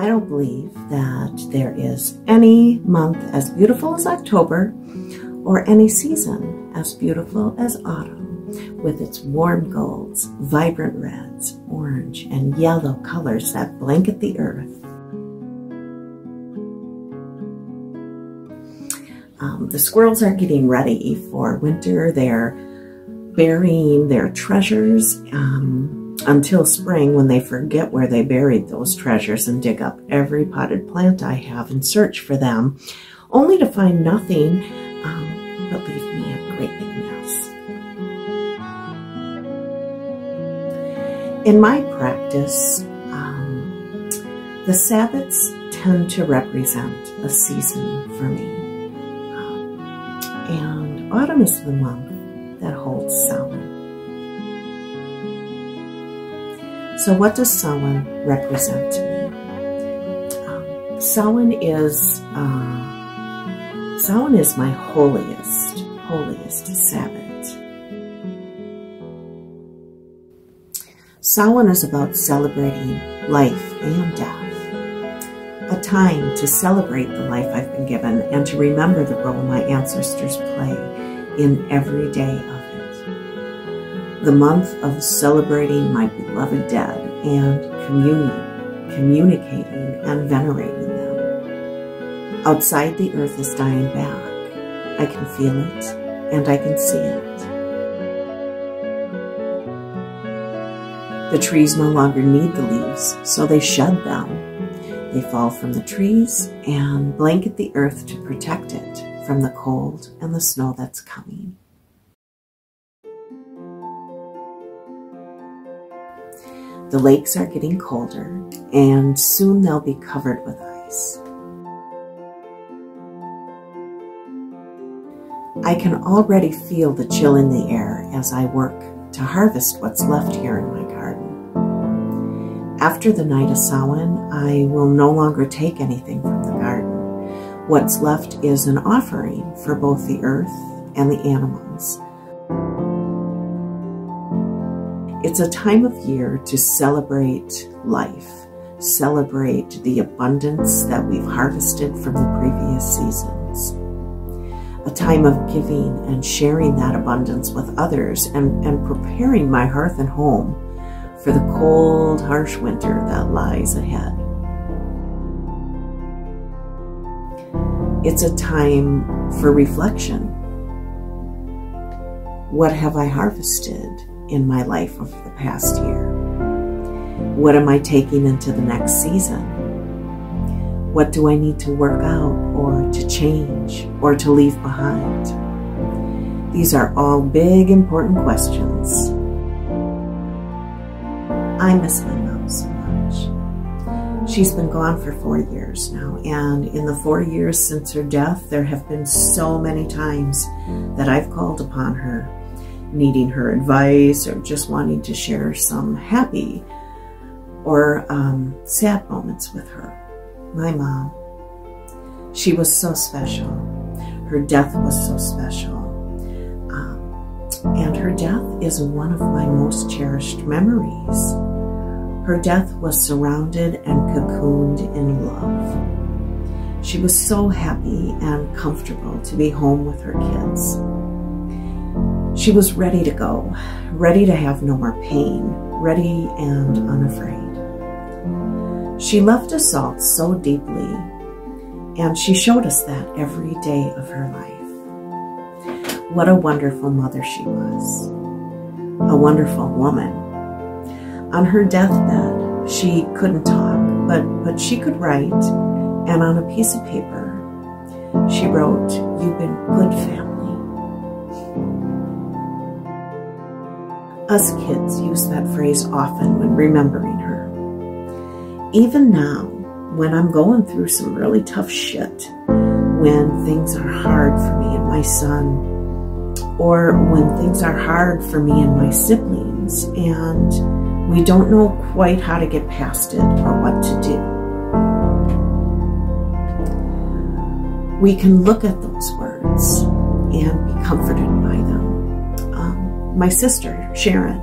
I don't believe that there is any month as beautiful as October or any season as beautiful as autumn, with its warm golds, vibrant reds, orange, and yellow colors that blanket the earth. The squirrels are getting ready for winter. They're burying their treasures until spring, when they forget where they buried those treasures and dig up every potted plant I have and search for them, only to find nothing but leave me a great big mess. In my practice, the Sabbats tend to represent a season for me. And autumn is the month that holds Samhain. So what does Samhain represent to me? Samhain is my holiest Sabbath. Samhain is about celebrating life and death. A time to celebrate the life I've been given and to remember the role my ancestors play in every day of it. The month of celebrating my beloved dead and communicating and venerating them. Outside, the earth is dying back. I can feel it and I can see it. The trees no longer need the leaves, so they shed them. They fall from the trees and blanket the earth to protect it from the cold and the snow that's coming. The lakes are getting colder, and soon they'll be covered with ice. I can already feel the chill in the air as I work to harvest what's left here in my garden. After the night of Samhain, I will no longer take anything from the garden. What's left is an offering for both the earth and the animals. It's a time of year to celebrate life, celebrate the abundance that we've harvested from the previous seasons. A time of giving and sharing that abundance with others and preparing my hearth and home for the cold, harsh winter that lies ahead. It's a time for reflection. What have I harvested in my life over the past year? What am I taking into the next season? What do I need to work out or to change or to leave behind? These are all big, important questions. I miss my mom so much. She's been gone for 4 years now, and in the 4 years since her death, there have been so many times that I've called upon her, needing her advice or just wanting to share some happy or sad moments with her. My mom, she was so special. Her death was so special. And her death is one of my most cherished memories. Her death was surrounded and cocooned in love. She was so happy and comfortable to be home with her kids. She was ready to go, ready to have no more pain, ready and unafraid. She loved us all so deeply, and she showed us that every day of her life. What a wonderful mother she was, a wonderful woman. On her deathbed, she couldn't talk, but she could write, and on a piece of paper, she wrote, "You've been good family." Us kids use that phrase often when remembering her. Even now, when I'm going through some really tough shit, when things are hard for me and my son, or when things are hard for me and my siblings, and we don't know quite how to get past it or what to do, we can look at those words and be comforted by them. My sister, Sharon,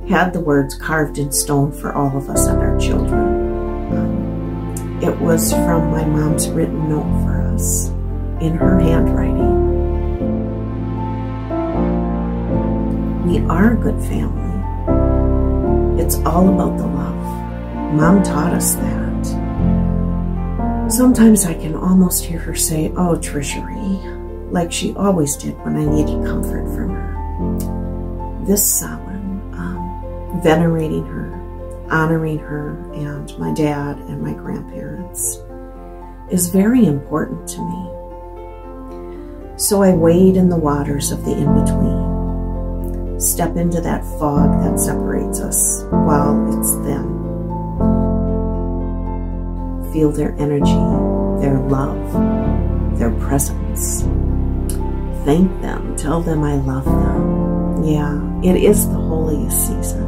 had the words carved in stone for all of us and our children. it was from my mom's written note for us in her handwriting. We are a good family. It's all about the love. Mom taught us that. Sometimes I can almost hear her say, "Oh, Treasury," like she always did when I needed comfort from her. This Samhain, venerating her, honoring her and my dad and my grandparents is very important to me. So I wade in the waters of the in-between, step into that fog that separates us while it's thin. Feel their energy, their love, their presence. Thank them, tell them I love them. Yeah, it is the holiest season.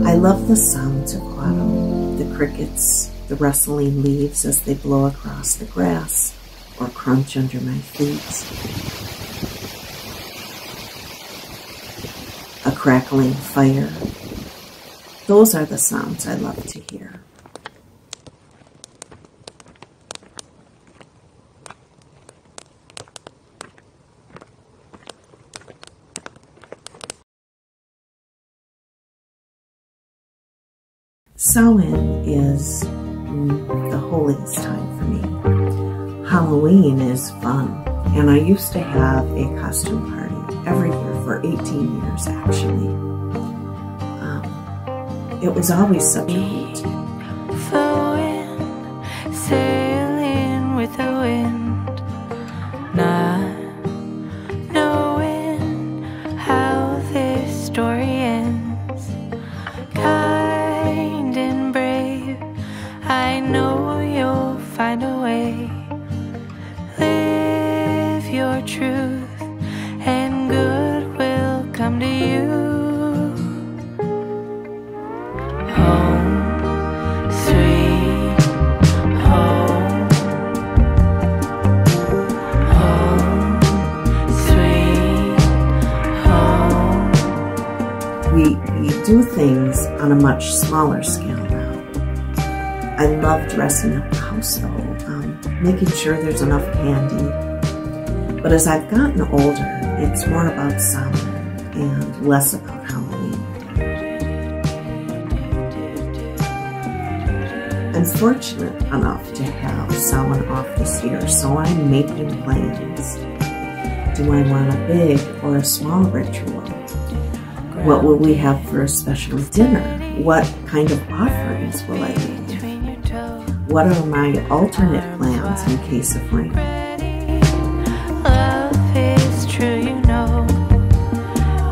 I love the sounds of autumn, the crickets, the rustling leaves as they blow across the grass or crunch under my feet. A crackling fire. Those are the sounds I love to hear. Samhain is the holiest time for me. Halloween is fun, and I used to have a costume party every year for 18 years, actually. It was always such a hoot. Flowing, sailing with the wind, not knowing how this story ends. Kind and brave, I know you'll find a way. Live your truth, and good will come to you. We do things on a much smaller scale now. I love dressing up the house though, making sure there's enough candy. But as I've gotten older, it's more about Samhain and less about Halloween. I'm fortunate enough to have Samhain off this year, so I'm making plans. Do I want a big or a small ritual? What will we have for a special dinner? What kind of offerings will I make? What are my alternate plans in case of rain? Love is true, you know.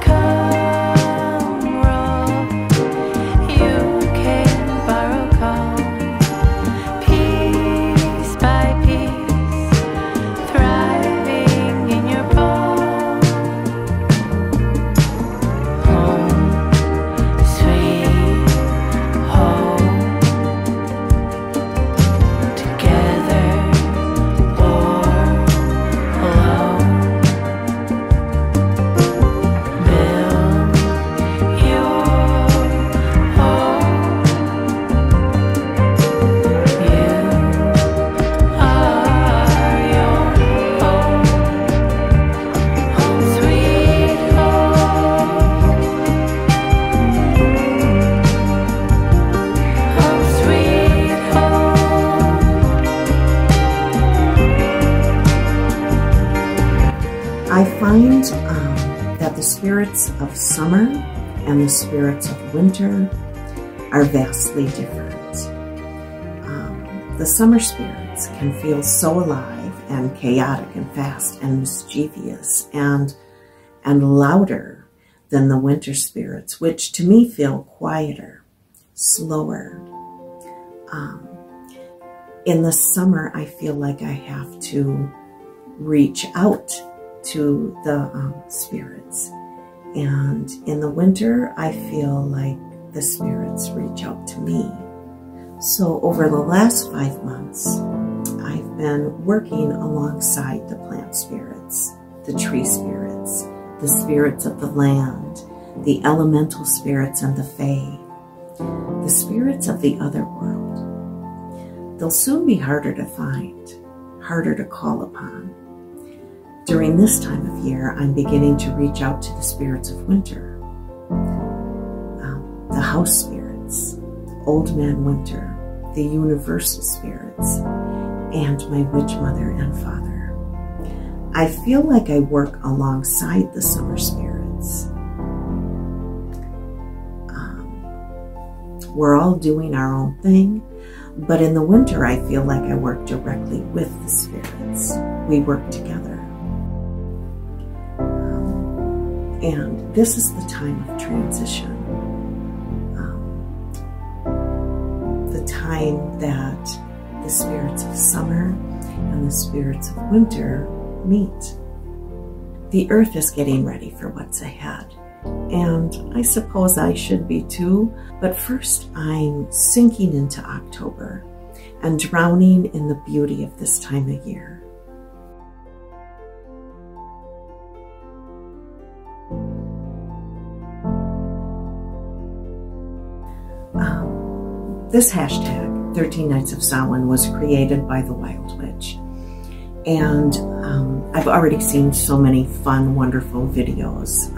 Come roll, you can borrow calm. Piece by piece, thriving in your palm. Home, sweet home. Together or alone. Build your home. You are your home. Home sweet home. Home sweet home. I find that the spirits of summer and the spirits of winter are vastly different. The summer spirits can feel so alive and chaotic and fast and mischievous and louder than the winter spirits, which to me feel quieter, slower. In the summer, I feel like I have to reach out to the spirits. And in the winter, I feel like the spirits reach out to me. So over the last 5 months, I've been working alongside the plant spirits, the tree spirits, the spirits of the land, the elemental spirits, and the fae. the spirits of the other world. They'll soon be harder to find, harder to call upon. During this time of year, I'm beginning to reach out to the spirits of winter, the house spirits, Old Man Winter, the universal spirits, and my witch mother and father. I feel like I work alongside the summer spirits. We're all doing our own thing, but in the winter, I feel like I work directly with the spirits. We work together. And this is the time of transition. The time that the spirits of summer and the spirits of winter meet. The earth is getting ready for what's ahead. And I suppose I should be too, but first I'm sinking into October and drowning in the beauty of this time of year. This hashtag, 13 Nights of Samhain, was created by the Wild Witch. And I've already seen so many fun, wonderful videos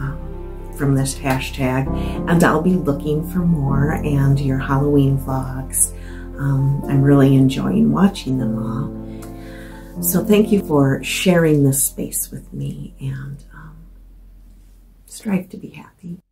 from this hashtag, and I'll be looking for more, and your Halloween vlogs. I'm really enjoying watching them all. So thank you for sharing this space with me, and strive to be happy.